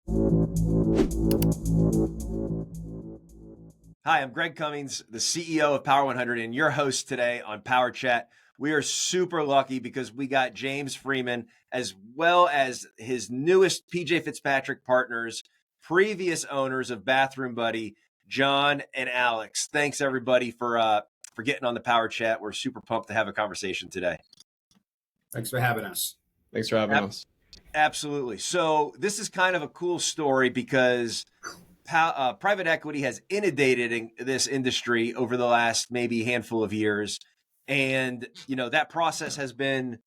Hi, I'm Greg Cummings, the CEO of Power 100 and your host today on PowerChat. We are super lucky because we got James Freeman as well as his newest PJ Fitzpatrick partners, previous owners of Bathroom Buddy, John and Alex. Thanks everybody for getting on the PowerChat. We're super pumped to have a conversation today. Thanks for having us. Thanks for having us. Absolutely. So this is kind of a cool story because private equity has inundated in this industry over the last maybe handful of years. And, that process has been,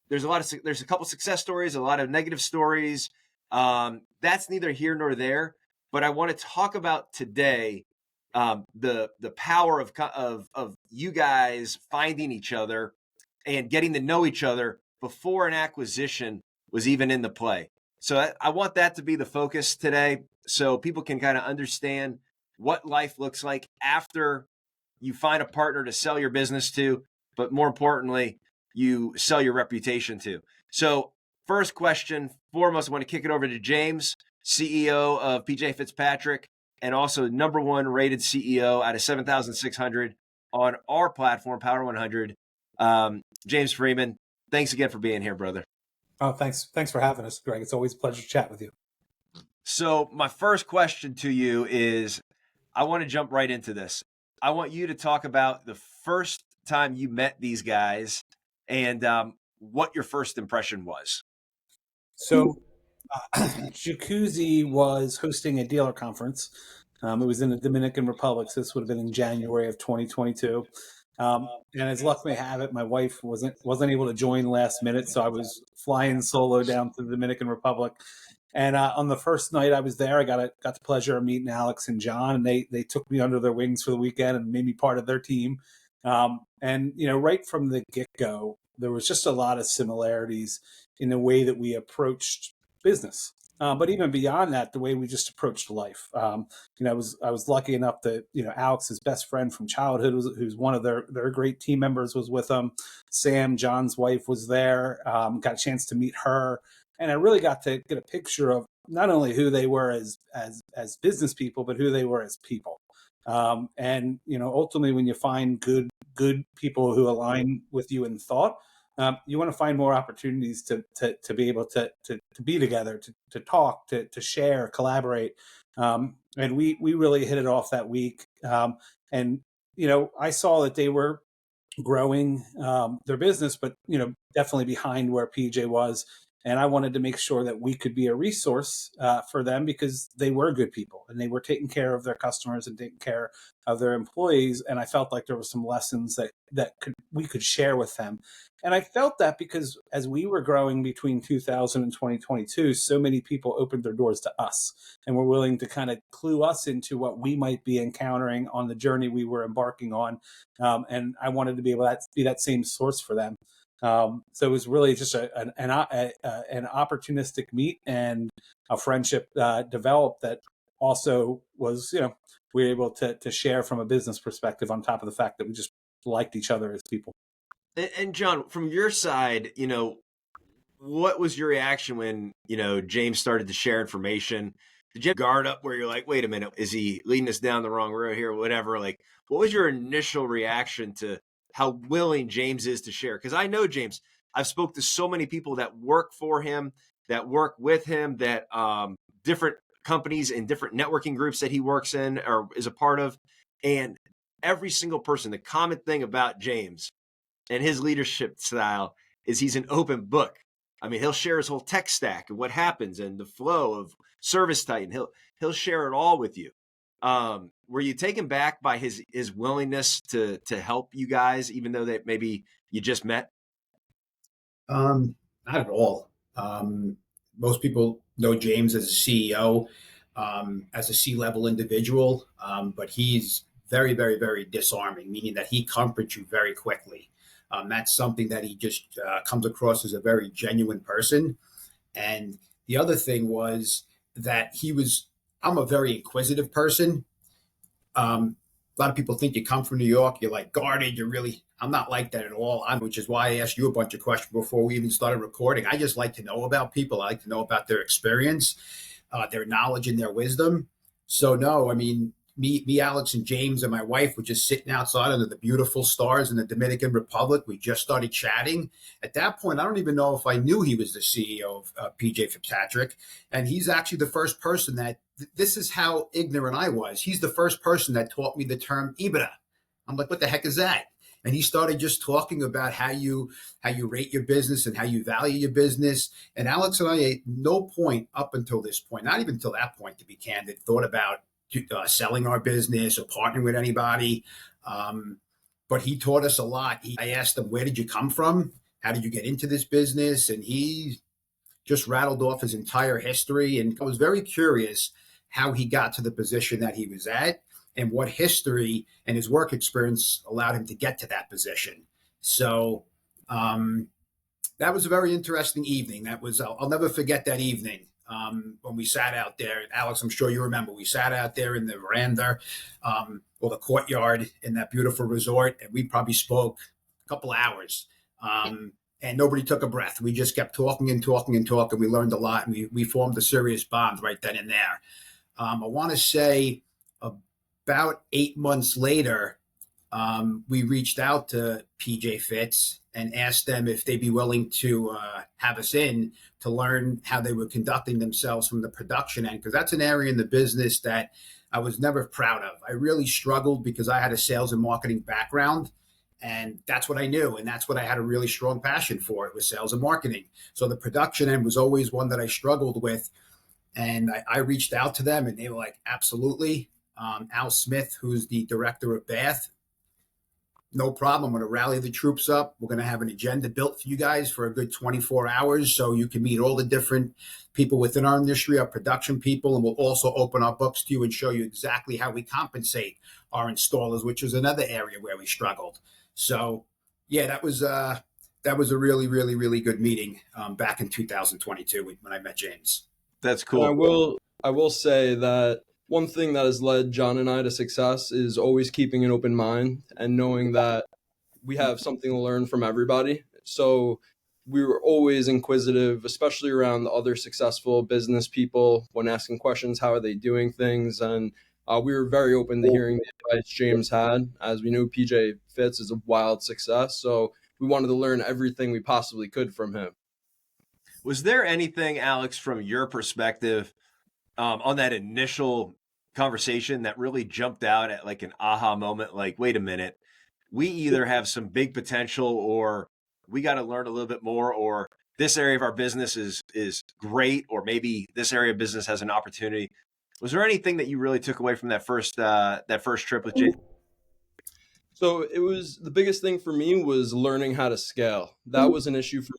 there's a couple success stories, a lot of negative stories. That's neither here nor there, but I want to talk about today, the power of you guys finding each other and getting to know each other before an acquisition was even in the play. So I want that to be the focus today so people can kind of understand what life looks like after you find a partner to sell your business to, but more importantly, you sell your reputation to. So first question, foremost, I want to kick it over to James, CEO of PJ Fitzpatrick, and also number one rated CEO out of 7,600 on our platform, Power 100. James Freeman, thanks again for being here, brother. Oh, thanks for having us, Greg. It's always a pleasure to chat with you. So my first question to you is, I want to jump right into this. I want you to talk about the first time you met these guys and what your first impression was. So Jacuzzi was hosting a dealer conference. It was in the Dominican Republic. So this would have been in January of 2022. And as luck may have it, my wife wasn't able to join last minute, so I was flying solo down to the Dominican Republic. And on the first night I was there, I got the pleasure of meeting Alex and John, and they took me under their wings for the weekend and made me part of their team. And right from the get-go, there was just a lot of similarities in the way that we approached business. But even beyond that, the way we just approached life. I was lucky enough that Alex's best friend from childhood, who's one of their great team members, was with them. Sam, John's wife, was there. Got a chance to meet her, and I really got to get a picture of not only who they were as business people, but who they were as people. And ultimately, when you find good people who align with you in thought, you want to find more opportunities to be able to be together, to talk, to share, collaborate. And we really hit it off that week. And I saw that they were growing their business, but definitely behind where PJ was. And I wanted to make sure that we could be a resource for them because they were good people and they were taking care of their customers and taking care of their employees. And I felt like there were some lessons that we could share with them. And I felt that because as we were growing between 2000 and 2022, so many people opened their doors to us and were willing to kind of clue us into what we might be encountering on the journey we were embarking on. And I wanted to be able to be that same source for them. So it was really just an opportunistic meet and a friendship developed that also was, we were able to share from a business perspective on top of the fact that we just liked each other as people. And John, from your side, what was your reaction when, James started to share information? Did you guard up where you're like, wait a minute, is he leading us down the wrong road here? Whatever. Like, what was your initial reaction to how willing James is to share? Because I know James, I've spoke to so many people that work for him, that work with him, that different companies and different networking groups that he works in or is a part of. And every single person, the common thing about James and his leadership style is he's an open book. I mean, he'll share his whole tech stack and what happens and the flow of Service Titan. He'll share it all with you. Were you taken back by his willingness to help you guys, even though that maybe you just met? Not at all. Most people know James as a CEO, as a C-level individual, but he's very, very, very disarming, meaning that he comforts you very quickly. That's something that he just comes across as a very genuine person. And the other thing was that I'm a very inquisitive person. A lot of people think you come from New York, you're like guarded, I'm not like that at all. Which is why I asked you a bunch of questions before we even started recording. I just like to know about people. I like to know about their experience. their knowledge and their wisdom. So no, I mean, me, Alex, and James and my wife were just sitting outside under the beautiful stars in the Dominican Republic. We just started chatting. At that point, I don't even know if I knew he was the CEO of PJ Fitzpatrick, and he's actually the first person that. This is how ignorant I was. He's the first person that taught me the term EBITDA. I'm like, what the heck is that? And he started just talking about how you rate your business and how you value your business. And Alex and I, at no point up until this point, not even until that point, to be candid, thought about selling our business or partnering with anybody. But he taught us a lot. I asked him, where did you come from? How did you get into this business? And he just rattled off his entire history. And I was very curious how he got to the position that he was at and what history and his work experience allowed him to get to that position. So that was a very interesting evening. I'll never forget that evening. When we sat out there, Alex, I'm sure you remember, we sat out there in the veranda or the courtyard in that beautiful resort, and we probably spoke a couple hours, and nobody took a breath. We just kept talking and talking and talking. We learned a lot, and we formed a serious bond right then and there. I want to say about 8 months later, we reached out to PJ Fitz and asked them if they'd be willing to have us in to learn how they were conducting themselves from the production end, because that's an area in the business that I was never proud of. I really struggled because I had a sales and marketing background, and that's what I knew, and that's what I had a really strong passion for. It was sales and marketing. So the production end was always one that I struggled with, and I reached out to them, and they were like, absolutely. Al Smith, who's the director of Bath, no problem. I'm going to rally the troops up. We're going to have an agenda built for you guys for a good 24 hours so you can meet all the different people within our industry, our production people, and we'll also open our books to you and show you exactly how we compensate our installers, which is another area where we struggled. So, yeah, that was a really, really, really good meeting back in 2022 when I met James. That's cool. And I will say that one thing that has led John and I to success is always keeping an open mind and knowing that we have something to learn from everybody. So we were always inquisitive, especially around the other successful business people when asking questions, how are they doing things? And we were very open to hearing the advice James had. As we knew, PJ Fitz is a wild success. So we wanted to learn everything we possibly could from him. Was there anything, Alex, from your perspective, on that initial conversation that really jumped out at like an aha moment? Like, wait a minute, we either have some big potential or we got to learn a little bit more, or this area of our business is great, or maybe this area of business has an opportunity. Was there anything that you really took away from that first trip with Jay? So it was, the biggest thing for me was learning how to scale. That was an issue for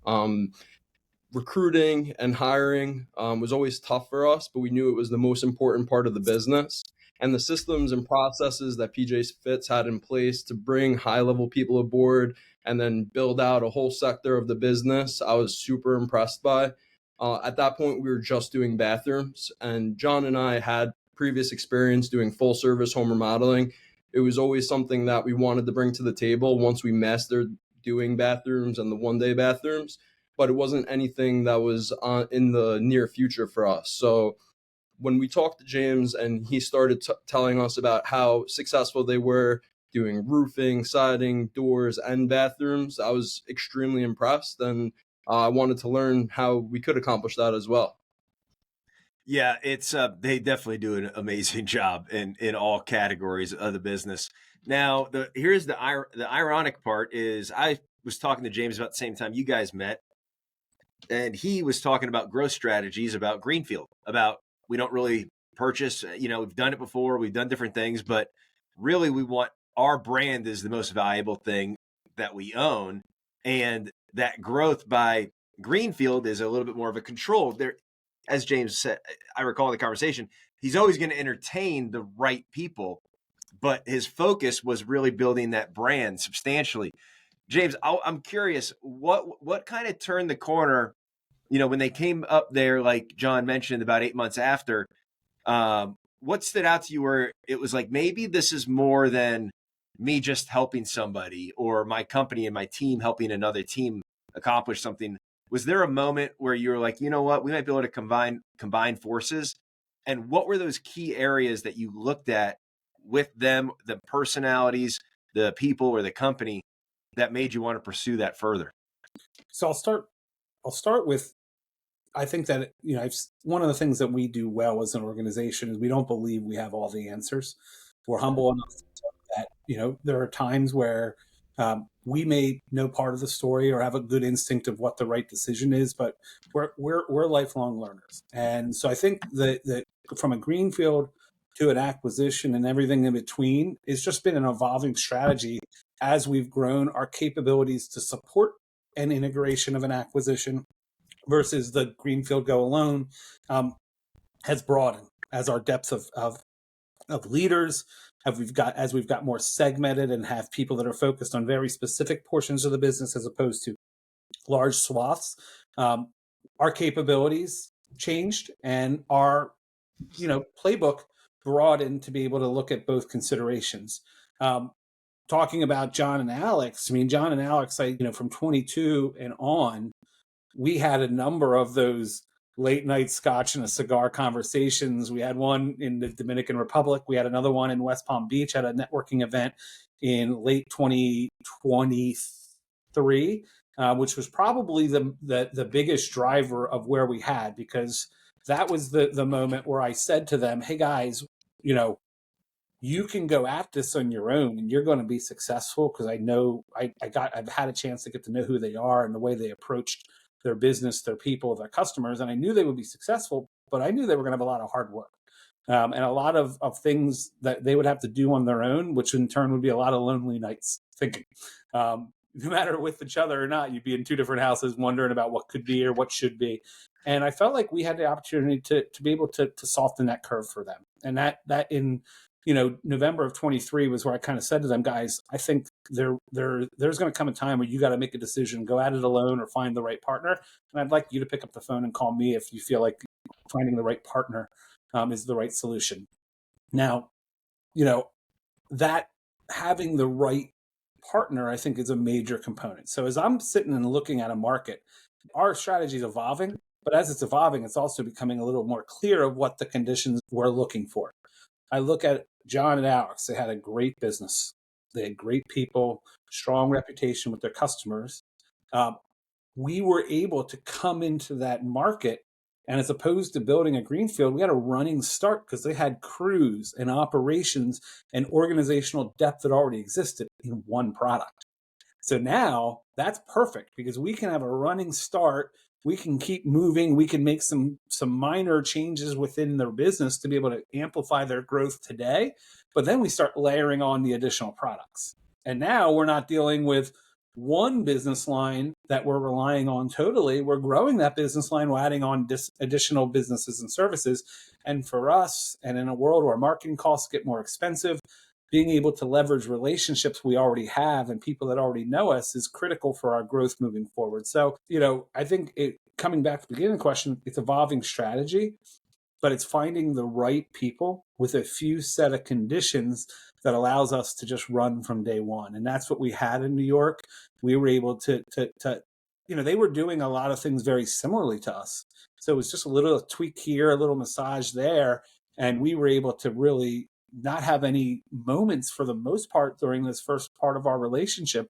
John. Recruiting and hiring was always tough for us, but we knew it was the most important part of the business. And the systems and processes that PJ Fitz had in place to bring high-level people aboard and then build out a whole sector of the business, I was super impressed by. At that point, we were just doing bathrooms, and John and I had previous experience doing full-service home remodeling. It was always something that we wanted to bring to the table once we mastered doing bathrooms and the one-day bathrooms. But it wasn't anything that was in the near future for us. So when we talked to James and he started telling us about how successful they were doing roofing, siding, doors, and bathrooms, I was extremely impressed, and I wanted to learn how we could accomplish that as well. Yeah, it's they definitely do an amazing job in all categories of the business. Now, here's the ironic part is I was talking to James about the same time you guys met. And he was talking about growth strategies, about Greenfield, about we don't really purchase, we've done it before, we've done different things, but really we want our brand is the most valuable thing that we own. And that growth by Greenfield is a little bit more of a control. There, as James said, I recall the conversation, he's always going to entertain the right people, but his focus was really building that brand substantially. James, I'm curious, what kind of turned the corner, when they came up there, like John mentioned, about 8 months after, what stood out to you where it was like, maybe this is more than me just helping somebody or my company and my team helping another team accomplish something? Was there a moment where you were like, you know what, we might be able to combine forces? And what were those key areas that you looked at with them, the personalities, the people, or the company that made you want to pursue that further? So I'll start with, I think that, one of the things that we do well as an organization is we don't believe we have all the answers. We're humble enough that, there are times where we may know part of the story or have a good instinct of what the right decision is, but we're lifelong learners. And so I think that from a greenfield to an acquisition and everything in between, it's just been an evolving strategy as we've grown our capabilities to support an integration of an acquisition versus the greenfield go alone has broadened as our depth of leaders as we've got more segmented and have people that are focused on very specific portions of the business as opposed to large swaths. Our capabilities changed and our playbook broadened to be able to look at both considerations. Talking about John and Alex, John and Alex, from 22 and on, we had a number of those late night scotch and a cigar conversations. We had one in the Dominican Republic. We had another one in West Palm Beach at a networking event in late 2023, which was probably the biggest driver of where we had, because that was the moment where I said to them, hey guys, you can go at this on your own and you're going to be successful, because I know I've had a chance to get to know who they are and the way they approached their business, their people, their customers. And I knew they would be successful, but I knew they were going to have a lot of hard work and a lot of things that they would have to do on their own, which in turn would be a lot of lonely nights thinking. No matter with each other or not, you'd be in two different houses wondering about what could be or what should be. And I felt like we had the opportunity to be able to soften that curve for them. And that in November of 23 was where I kind of said to them, guys, I think there's going to come a time where you got to make a decision, go at it alone or find the right partner. And I'd like you to pick up the phone and call me if you feel like finding the right partner is the right solution. Now, that having the right partner, I think, is a major component. So as I'm sitting and looking at a market, our strategy is evolving, but as it's evolving, it's also becoming a little more clear of what the conditions we're looking for. I look at John and Alex. They had a great business. They had great people, strong reputation with their customers. We were able to come into that market, and as opposed to building a greenfield, we had a running start because they had crews and operations and organizational depth that already existed in one product. So now that's perfect because we can have a running start. We can keep moving. We can make some minor changes within their business to be able to amplify their growth today. But then we start layering on the additional products. And now we're not dealing with one business line that we're relying on totally. We're growing that business line. We're adding on additional businesses and services. And for us, and in a world where marketing costs get more expensive, being able to leverage relationships we already have and people that already know us is critical for our growth moving forward. So, I think coming back to the beginning of the question, it's evolving strategy, but it's finding the right people with a few set of conditions that allows us to just run from day one. And that's what we had in New York. We were able to they were doing a lot of things very similarly to us. So it was just a little tweak here, a little massage there. And we were able to really not have any moments for the most part during this first part of our relationship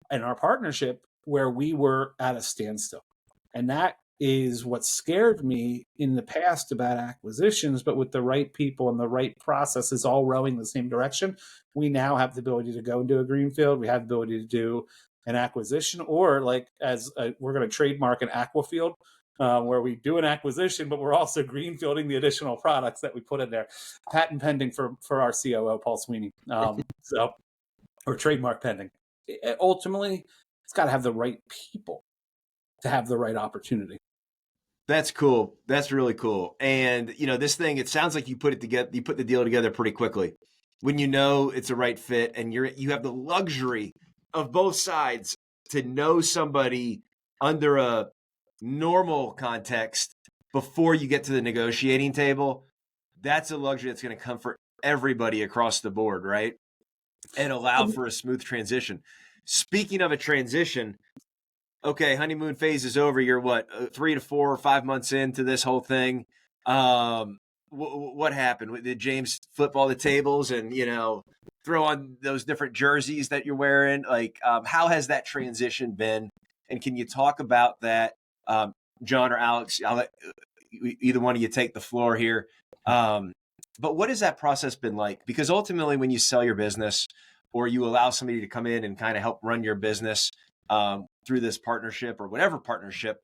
and our partnership where we were at a standstill. And that is what scared me in the past about acquisitions, but with the right people and the right processes all rowing the same direction, we now have the ability to go and do a greenfield. We have the ability to do an acquisition, or we're going to trademark an aquafield, where we do an acquisition, but we're also greenfielding the additional products that we put in there. Patent pending for our COO, Paul Sweeney. Or trademark pending. Ultimately, it's got to have the right people to have the right opportunity. That's cool. That's really cool. And, this thing, it sounds like you put the deal together pretty quickly when it's a right fit, and you have the luxury of both sides to know somebody under a normal context before you get to the negotiating table. That's a luxury that's going to come for everybody across the board, right? And allow for a smooth transition. Speaking of a transition, okay, honeymoon phase is over. You're what, 3 to 4 or 5 months into this whole thing. What happened? Did James flip all the tables and, throw on those different jerseys that you're wearing? Like, how has that transition been? And can you talk about that, John or Alex? I'll let either one of you take the floor here. But what has that process been like? Because ultimately, when you sell your business or you allow somebody to come in and kind of help run your business through this partnership or whatever partnership,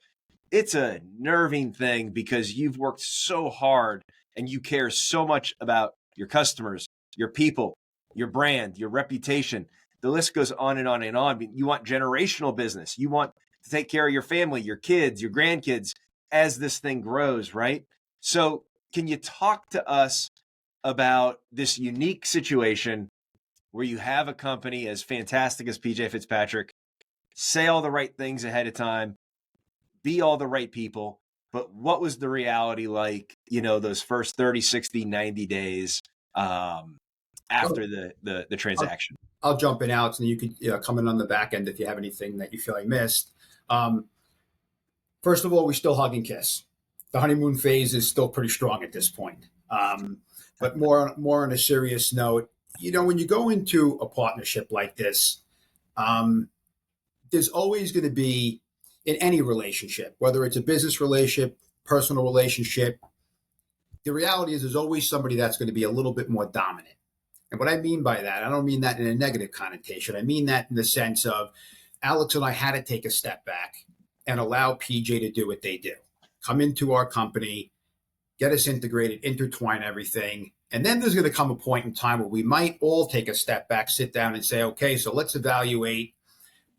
it's a nerving thing because you've worked so hard and you care so much about your customers, your people, your brand, your reputation. The list goes on and on and on. You want generational business. You want to take care of your family, your kids, your grandkids as this thing grows, right? So can you talk to us about this unique situation where you have a company as fantastic as PJ Fitzpatrick, say all the right things ahead of time, be all the right people, but what was the reality like, those first 30, 60, 90 days after the transaction? I'll jump in, Alex, and you could come in on the back end if you have anything that you feel I missed. First of all, we still hug and kiss. The honeymoon phase is still pretty strong at this point. But more on a serious note, when you go into a partnership like this, there's always going to be, in any relationship, whether it's a business relationship, personal relationship, the reality is there's always somebody that's going to be a little bit more dominant. And what I mean by that, I don't mean that in a negative connotation. I mean that in the sense of Alex and I had to take a step back and allow PJ to do what they do. Come into our company, get us integrated, intertwine everything. And then there's going to come a point in time where we might all take a step back, sit down and say, okay, so let's evaluate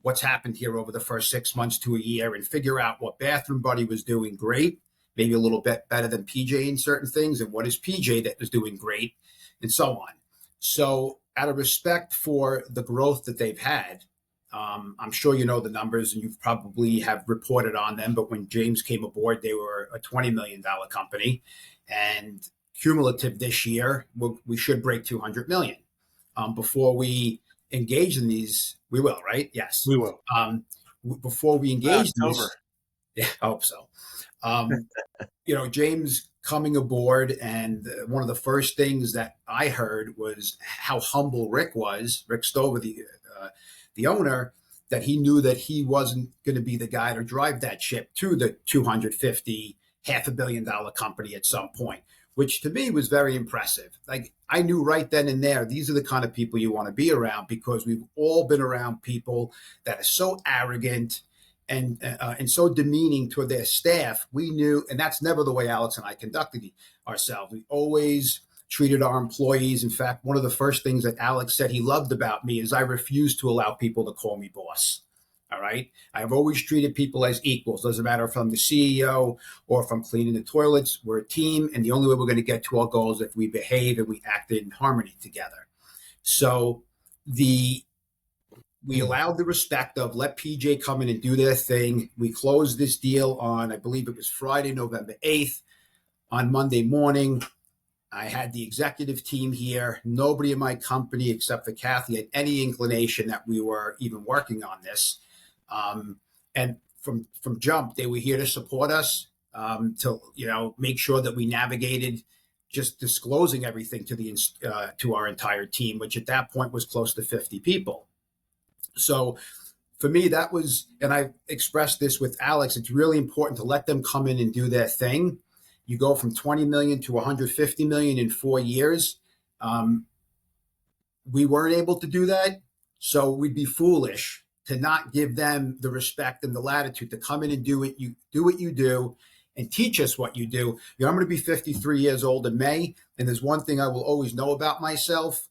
what's happened here over the first 6 months to a year and figure out what Bathroom Buddy was doing great, maybe a little bit better than PJ in certain things, and what is PJ that was doing great, and so on. So out of respect for the growth that they've had, I'm sure you know the numbers and you probably have reported on them, but when James came aboard, they were a $20 million company, and cumulative this year, we should break 200 million. Before we engage in these, we will, right? Yes, We will. Before we engage in October. these, yeah, I hope so. James coming aboard, and one of the first things that I heard was how humble Rick Stover, the owner, that he knew that he wasn't going to be the guy to drive that ship to the 250, $500 million company at some point, which to me was very impressive. Like, I knew right then and there, these are the kind of people you want to be around, because we've all been around people that are so arrogant and so demeaning to their staff. We knew, and that's never the way Alex and I conducted ourselves. We always treated our employees. In fact, one of the first things that Alex said he loved about me is I refused to allow people to call me boss. All right. I've always treated people as equals. Doesn't matter if I'm the CEO or if I'm cleaning the toilets. We're a team. And the only way we're going to get to our goals is if we behave and we act in harmony together. So we allowed the respect of let PJ come in and do their thing. We closed this deal on, I believe it was Friday, November 8th. On Monday morning, I had the executive team here. Nobody in my company except for Kathy had any inclination that we were even working on this. And from jump, they were here to support us, to make sure that we navigated just disclosing everything to our entire team, which at that point was close to 50 people. So for me, that was, and I expressed this with Alex, it's really important to let them come in and do their thing. You go from 20 million to 150 million in 4 years. We weren't able to do that. So we'd be foolish to not give them the respect and the latitude to come in and do what you do and teach us what you do. I'm going to be 53 years old in May. And there's one thing I will always know about myself.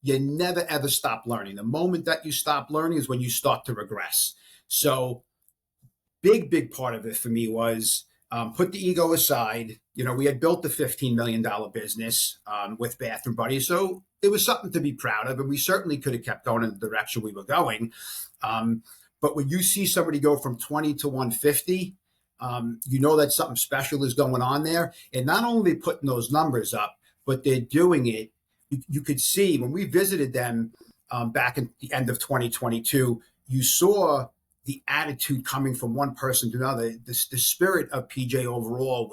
You never, ever stop learning. The moment that you stop learning is when you start to regress. So big part of it for me was put the ego aside. We had built the $15 million business with Bathroom Buddy. So it was something to be proud of. And we certainly could have kept going in the direction we were going. But when you see somebody go from 20 to 150, that something special is going on there. And not only putting those numbers up, but they're doing it. You could see when we visited them back in the end of 2022, you saw the attitude coming from one person to another, the spirit of PJ overall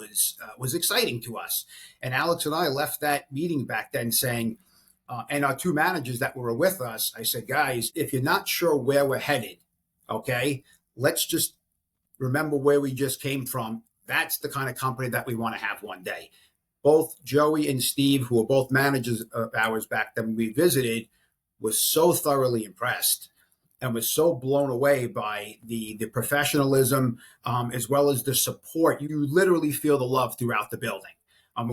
was exciting to us. And Alex and I left that meeting back then saying, and our two managers that were with us, I said, guys, if you're not sure where we're headed, okay, let's just remember where we just came from. That's the kind of company that we want to have one day. Both Joey and Steve, who were both managers of ours back then when we visited, was so thoroughly impressed and was so blown away by the professionalism, as well as the support. You literally feel the love throughout the building.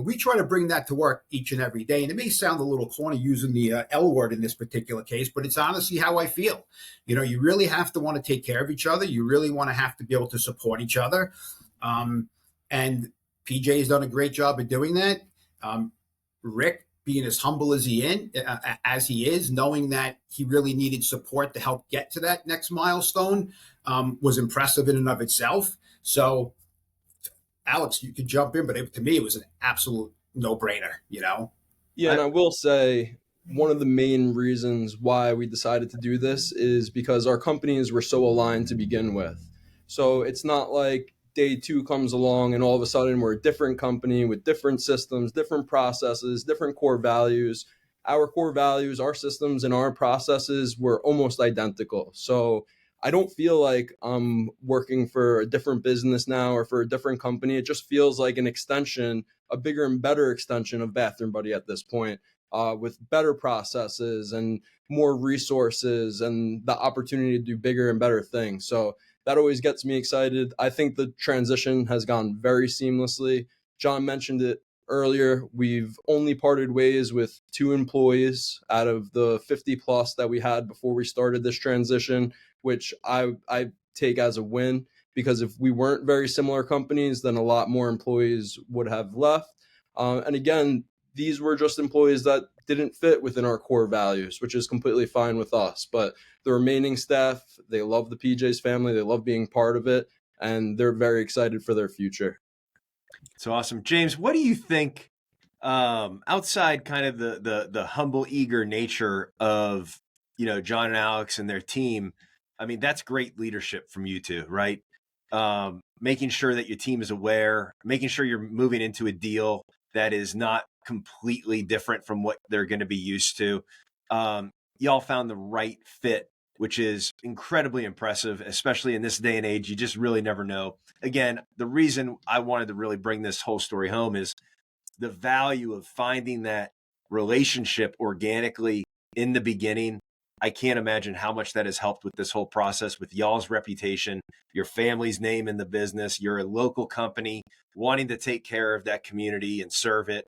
We try to bring that to work each and every day. And it may sound a little corny using the L word in this particular case, but it's honestly how I feel. You know, you really have to want to take care of each other. You really want to have to be able to support each other. And PJ has done a great job of doing that. Rick, being as humble as he is, knowing that he really needed support to help get to that next milestone, was impressive in and of itself. So, Alex, you could jump in, but to me, it was an absolute no-brainer, you know? Yeah, and I will say one of the main reasons why we decided to do this is because our companies were so aligned to begin with. So it's not like day two comes along and all of a sudden we're a different company with different systems, different processes, different core values. Our core values, our systems, and our processes were almost identical. So I don't feel like I'm working for a different business now or for a different company. It just feels like an extension, a bigger and better extension of Bathroom Buddy at this point, with better processes and more resources and the opportunity to do bigger and better things. So that always gets me excited. I think the transition has gone very seamlessly. John mentioned it earlier. We've only parted ways with 2 employees out of the 50 plus that we had before we started this transition, which I take as a win, because if we weren't very similar companies, then a lot more employees would have left. And again, these were just employees that didn't fit within our core values, which is completely fine with us. But the remaining staff, they love the PJ's family, they love being part of it, and they're very excited for their future. It's awesome. James, what do you think, outside kind of the humble, eager nature of, you know, John and Alex and their team? I mean, that's great leadership from you two, right? Making sure that your team is aware, making sure you're moving into a deal that is not completely different from what they're going to be used to. Y'all found the right fit, which is incredibly impressive, especially in this day and age. You just really never know. Again, the reason I wanted to really bring this whole story home is the value of finding that relationship organically in the beginning. I can't imagine how much that has helped with this whole process, with y'all's reputation, your family's name in the business. You're a local company wanting to take care of that community and serve it,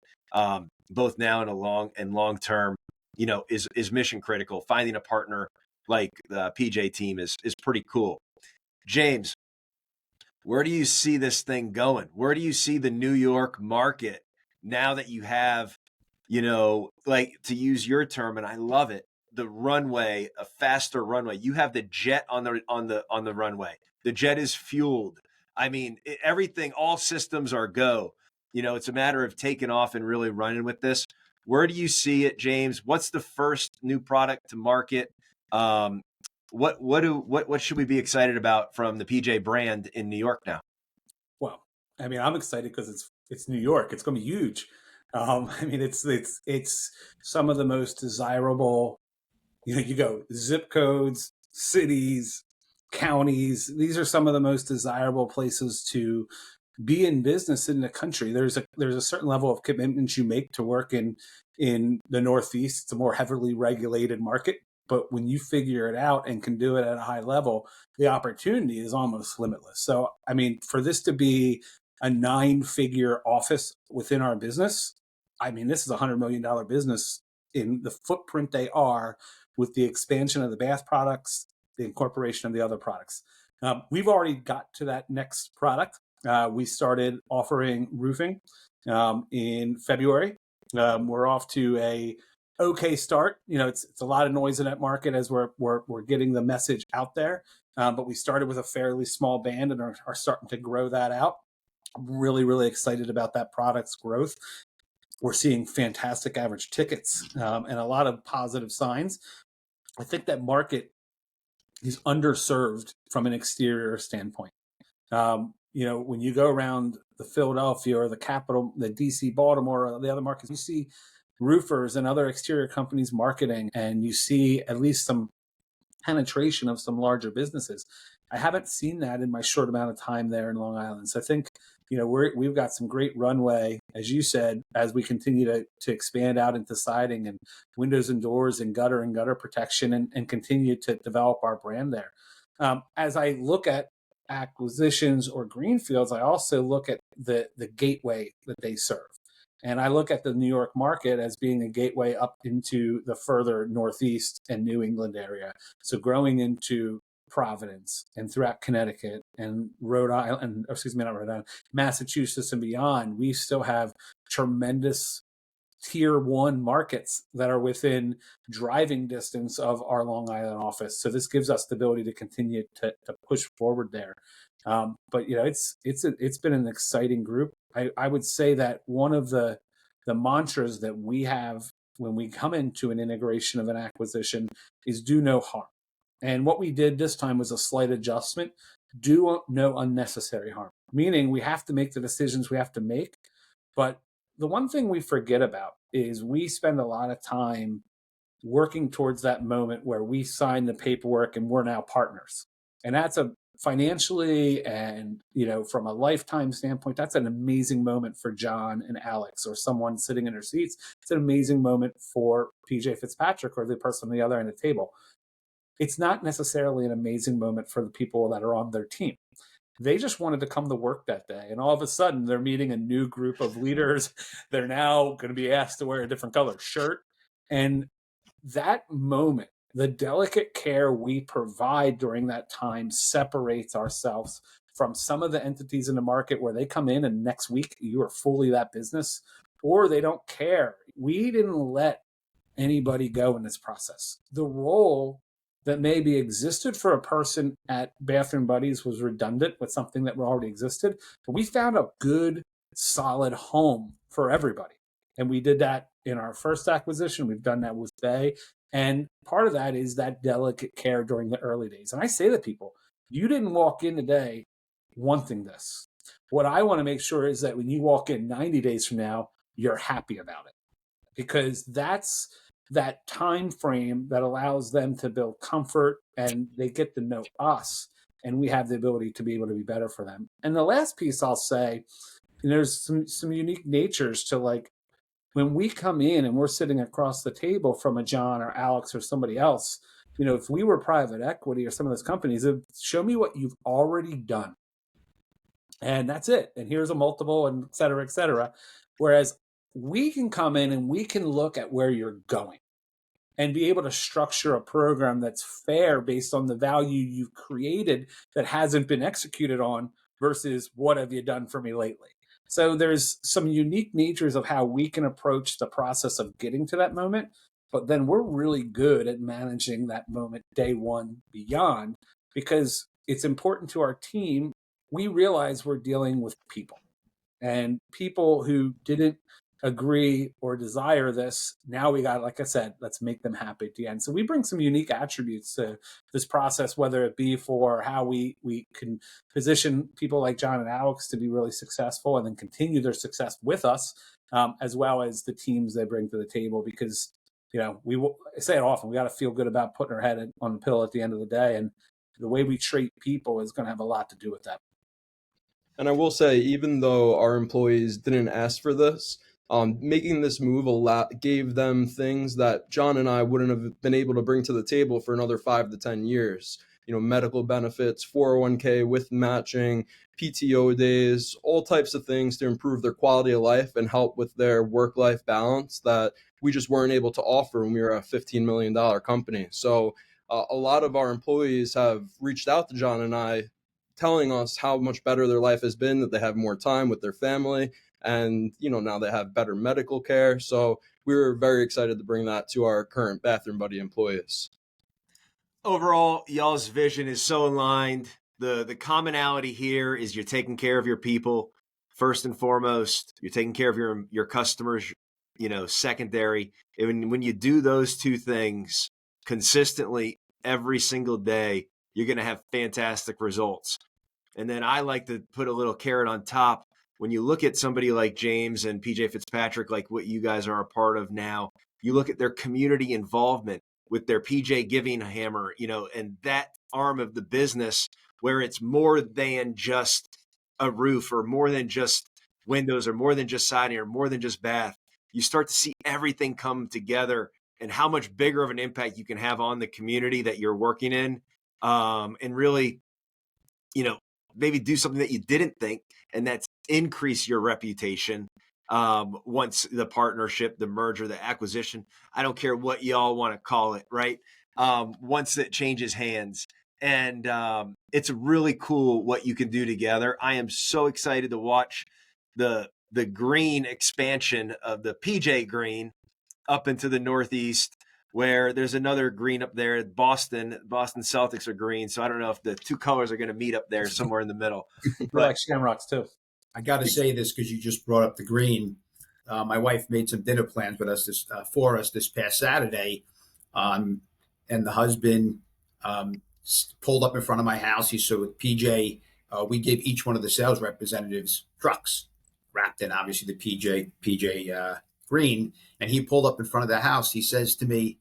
both now and long term, you know, is mission critical. Finding a partner like the PJ team is pretty cool. James, where do you see this thing going? Where do you see the New York market now that you have, you know, like, to use your term, and I love it, the runway, a faster runway. You have the jet on the runway. The jet is fueled. I mean, everything, all systems are go. You know, it's a matter of taking off and really running with this. Where do you see it, James? What's the first new product to market? What should we be excited about from the PJ brand in New York now? Well, I mean, I'm excited because it's New York. It's going to be huge. I mean, it's some of the most desirable. You know, you go zip codes, cities, counties. These are some of the most desirable places to be in business in the country. There's a certain level of commitment you make to work in the Northeast. It's a more heavily regulated market, but when you figure it out and can do it at a high level, the opportunity is almost limitless. So, I mean, for this to be a 9-figure office within our business, I mean, this is a $100 million business in the footprint they are, with the expansion of the bath products, the incorporation of the other products. We've already got to that next product. We started offering roofing in February. We're off to a okay start. You know, it's a lot of noise in that market as we're getting the message out there. But we started with a fairly small band and are starting to grow that out. I'm really, really excited about that product's growth. We're seeing fantastic average tickets and a lot of positive signs. I think that market is underserved from an exterior standpoint. When you go around the Philadelphia or the capital, the DC, Baltimore, or the other markets, you see roofers and other exterior companies marketing, and you see at least some penetration of some larger businesses. I haven't seen that in my short amount of time there in Long Island. So I think, we've got some great runway, as you said, as we continue to expand out into siding and windows and doors and gutter protection and continue to develop our brand there. As I look at acquisitions or greenfields, I also look at the gateway that they serve. And I look at the New York market as being a gateway up into the further Northeast and New England area. So growing into Providence and throughout Connecticut and Massachusetts and beyond, we still have tremendous tier one markets that are within driving distance of our Long Island office. So this gives us the ability to continue to push forward there. But it's been an exciting group. I would say that one of the mantras that we have when we come into an integration of an acquisition is do no harm. And what we did this time was a slight adjustment. Do no unnecessary harm, meaning we have to make the decisions we have to make. But the one thing we forget about is we spend a lot of time working towards that moment where we sign the paperwork and we're now partners. And that's financially and, from a lifetime standpoint, that's an amazing moment for John and Alex or someone sitting in their seats. It's an amazing moment for PJ Fitzpatrick or the person on the other end of the table. It's not necessarily an amazing moment for the people that are on their team. They just wanted to come to work that day. And all of a sudden, they're meeting a new group of leaders. They're now going to be asked to wear a different color shirt. And that moment, the delicate care we provide during that time separates ourselves from some of the entities in the market where they come in and next week you are fully that business, or they don't care. We didn't let anybody go in this process. The role that maybe existed for a person at Bathroom Buddies was redundant with something that already existed. But we found a good, solid home for everybody. And we did that in our first acquisition. We've done that with Bay. And part of that is that delicate care during the early days. And I say to people, you didn't walk in today wanting this. What I want to make sure is that when you walk in 90 days from now, you're happy about it. Because that's that time frame that allows them to build comfort and they get to know us and we have the ability to be able to be better for them. And the last piece I'll say, there's some unique natures to when we come in and we're sitting across the table from a John or Alex or somebody else, if we were private equity or some of those companies, show me what you've already done. And that's it. And here's a multiple and et cetera, et cetera. Whereas we can come in and we can look at where you're going and be able to structure a program that's fair based on the value you've created that hasn't been executed on versus what have you done for me lately. So there's some unique natures of how we can approach the process of getting to that moment, but then we're really good at managing that moment day one beyond because it's important to our team. We realize we're dealing with people and people who didn't agree or desire this. Now we got, like I said, let's make them happy at the end. So we bring some unique attributes to this process, whether it be for how we can position people like John and Alex to be really successful and then continue their success with us, as well as the teams they bring to the table. Because, I say it often, we got to feel good about putting our head on the pillow at the end of the day. And the way we treat people is going to have a lot to do with that. And I will say, even though our employees didn't ask for this, making this move gave them things that John and I wouldn't have been able to bring to the table for another 5 to 10 years. Medical benefits, 401k with matching, PTO days, all types of things to improve their quality of life and help with their work-life balance that we just weren't able to offer when we were a $15 million company. So a lot of our employees have reached out to John and I telling us how much better their life has been, that they have more time with their family. And, now they have better medical care. So we were very excited to bring that to our current Bathroom Buddy employees. Overall, y'all's vision is so aligned. The commonality here is you're taking care of your people first and foremost. You're taking care of your customers, secondary. And when you do those two things consistently every single day, you're going to have fantastic results. And then I like to put a little carrot on top. When you look at somebody like James and PJ Fitzpatrick, like what you guys are a part of now, you look at their community involvement with their PJ Giving Hammer, and that arm of the business where it's more than just a roof or more than just windows or more than just siding or more than just bath. You start to see everything come together and how much bigger of an impact you can have on the community that you're working in, and really, maybe do something that you didn't think, and that's increase your reputation once the partnership, the merger, the acquisition, I don't care what y'all want to call it, right? Once it changes hands. And it's really cool what you can do together. I am so excited to watch the green expansion of the PJ Green up into the Northeast, where there's another green up there. Boston Celtics are green. So I don't know if the two colors are going to meet up there somewhere in the middle. But like Shamrocks too. I got to say this because you just brought up the green. My wife made some dinner plans with us for us this past Saturday, and the husband pulled up in front of my house. So with PJ, we gave each one of the sales representatives trucks wrapped in obviously the PJ green, and he pulled up in front of the house. He says to me,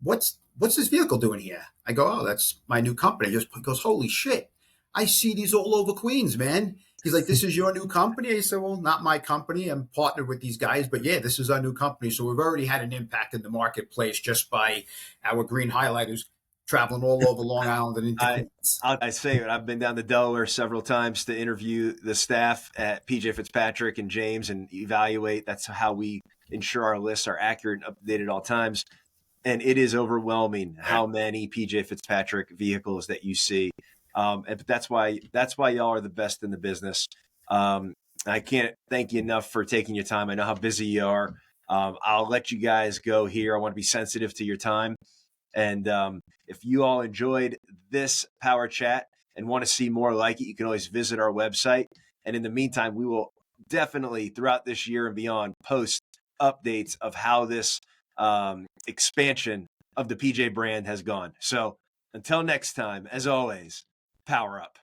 what's this vehicle doing here? I go, oh, that's my new company. He goes, holy shit, I see these all over Queens, man. He's like, this is your new company? I said, well, not my company. I'm partnered with these guys, but yeah, this is our new company. So we've already had an impact in the marketplace just by our green highlighters traveling all over Long Island and into Queens. I say it. I've been down to Delaware several times to interview the staff at PJ Fitzpatrick and James and evaluate. That's how we ensure our lists are accurate and updated at all times. And it is overwhelming how many PJ Fitzpatrick vehicles that you see. And that's why y'all are the best in the business. I can't thank you enough for taking your time. I know how busy you are. I'll let you guys go here. I want to be sensitive to your time. And if you all enjoyed this Power Chat and want to see more like it, you can always visit our website. And in the meantime, we will definitely throughout this year and beyond post updates of how this expansion of the PJ brand has gone. So until next time, as always, power up.